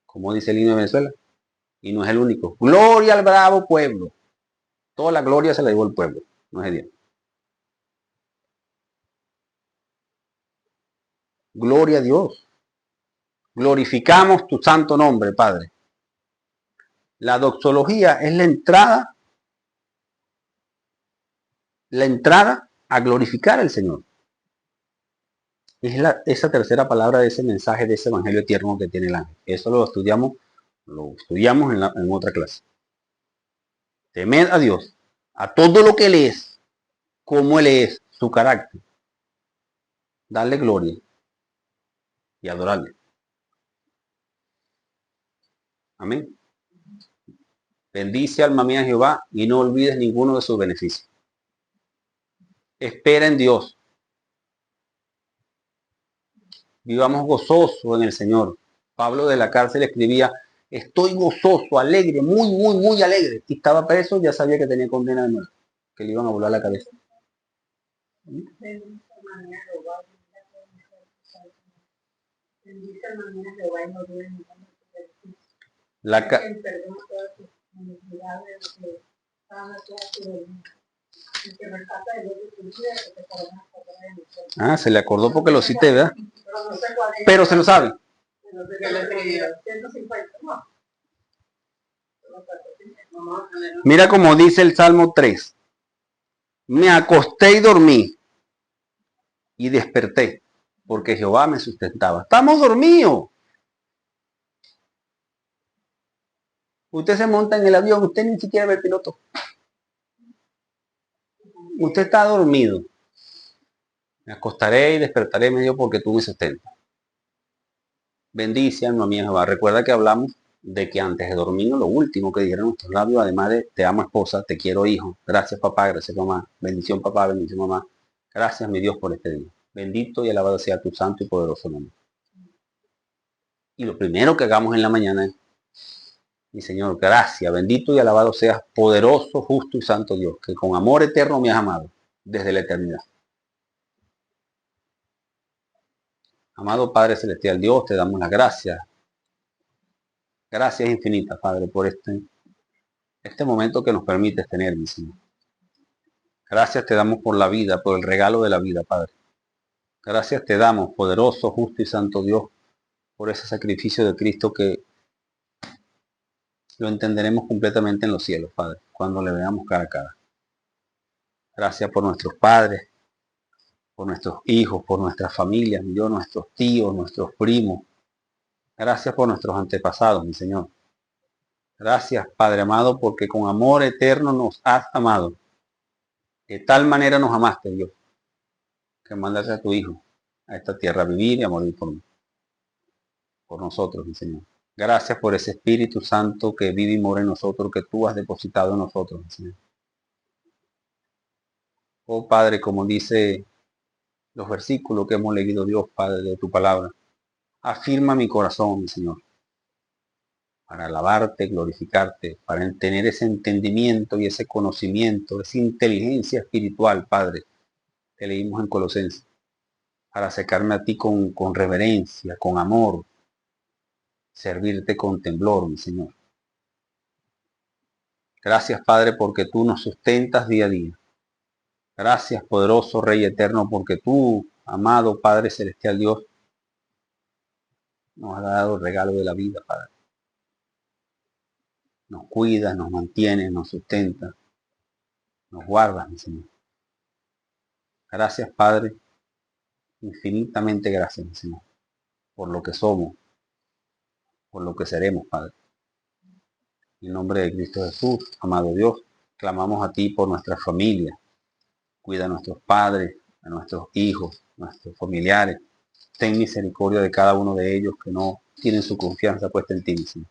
¿Cómo dice el himno de Venezuela? Y no es el único. Gloria al bravo pueblo. Toda la gloria se la llevó el pueblo, no es Dios. Gloria a Dios. Glorificamos tu santo nombre, Padre. La doxología es la entrada a glorificar al Señor. Es esa tercera palabra de ese mensaje, de ese evangelio eterno que tiene el ángel. Eso lo estudiamos en otra clase. Temed a Dios, a todo lo que Él es, como Él es, su carácter. Darle gloria y adorarle. Amén. Bendice alma mía Jehová y no olvides ninguno de sus beneficios. Espera en Dios. Vivamos gozoso en el Señor. Pablo de la cárcel escribía, estoy gozoso, alegre, muy, muy, muy alegre. Y estaba preso, ya sabía que tenía condena de muerte, que le iban a volar la cabeza. Se le acordó porque lo cité, ¿verdad? Pero se lo sabe. Mira como dice el Salmo 3. Me acosté y dormí y desperté porque Jehová me sustentaba. Estamos dormidos. Usted se monta en el avión, usted ni siquiera ve el piloto. Usted está dormido. Me acostaré y despertaré medio porque tú me sustentas. Bendice, alma mía, Jehová. Recuerda que hablamos de que antes de dormirnos, lo último que dijeron nuestros labios, además de te amo esposa, te quiero hijo, gracias papá, gracias mamá, bendición papá, bendición mamá, gracias mi Dios por este día. Bendito y alabado sea tu santo y poderoso nombre. Y lo primero que hagamos en la mañana es, mi Señor, gracias, bendito y alabado seas, poderoso, justo y santo Dios, que con amor eterno me has amado desde la eternidad. Amado Padre Celestial Dios, te damos las gracias. Gracias infinitas, Padre, por este momento que nos permites tener, mi Señor. Gracias te damos por la vida, por el regalo de la vida, Padre. Gracias te damos, poderoso, justo y santo Dios, por ese sacrificio de Cristo que lo entenderemos completamente en los cielos, Padre, cuando le veamos cara a cara. Gracias por nuestros padres, por nuestros hijos, por nuestras familias, mi Dios, nuestros tíos, nuestros primos. Gracias por nuestros antepasados, mi Señor. Gracias, Padre amado, porque con amor eterno nos has amado. De tal manera nos amaste, Dios, que mandaste a tu Hijo a esta tierra a vivir y a morir por nosotros, mi Señor. Gracias por ese Espíritu Santo que vive y mora en nosotros, que tú has depositado en nosotros, mi Señor. Oh Padre, como dice los versículos que hemos leído, Dios, Padre, de tu palabra, afirma mi corazón, mi Señor, para alabarte, glorificarte, para tener ese entendimiento y ese conocimiento, esa inteligencia espiritual, Padre, que leímos en Colosenses, para acercarme a ti con reverencia, con amor, servirte con temblor, mi Señor. Gracias, Padre, porque tú nos sustentas día a día. Gracias, poderoso Rey eterno, porque tú, amado Padre Celestial Dios, nos has dado el regalo de la vida, Padre. Nos cuidas, nos mantienes, nos sustentas, nos guardas, mi Señor. Gracias, Padre, infinitamente gracias, mi Señor, por lo que somos, por lo que seremos, Padre. En nombre de Cristo Jesús, amado Dios, clamamos a ti por nuestra familia. Cuida a nuestros padres, a nuestros hijos, a nuestros familiares. Ten misericordia de cada uno de ellos que no tienen su confianza puesta en ti, mi Señor.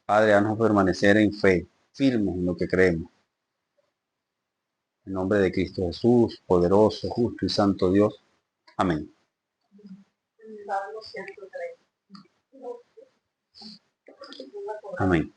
Padre, haznos permanecer en fe, firmes en lo que creemos. En nombre de Cristo Jesús, poderoso, justo y santo Dios. Amén. Amén.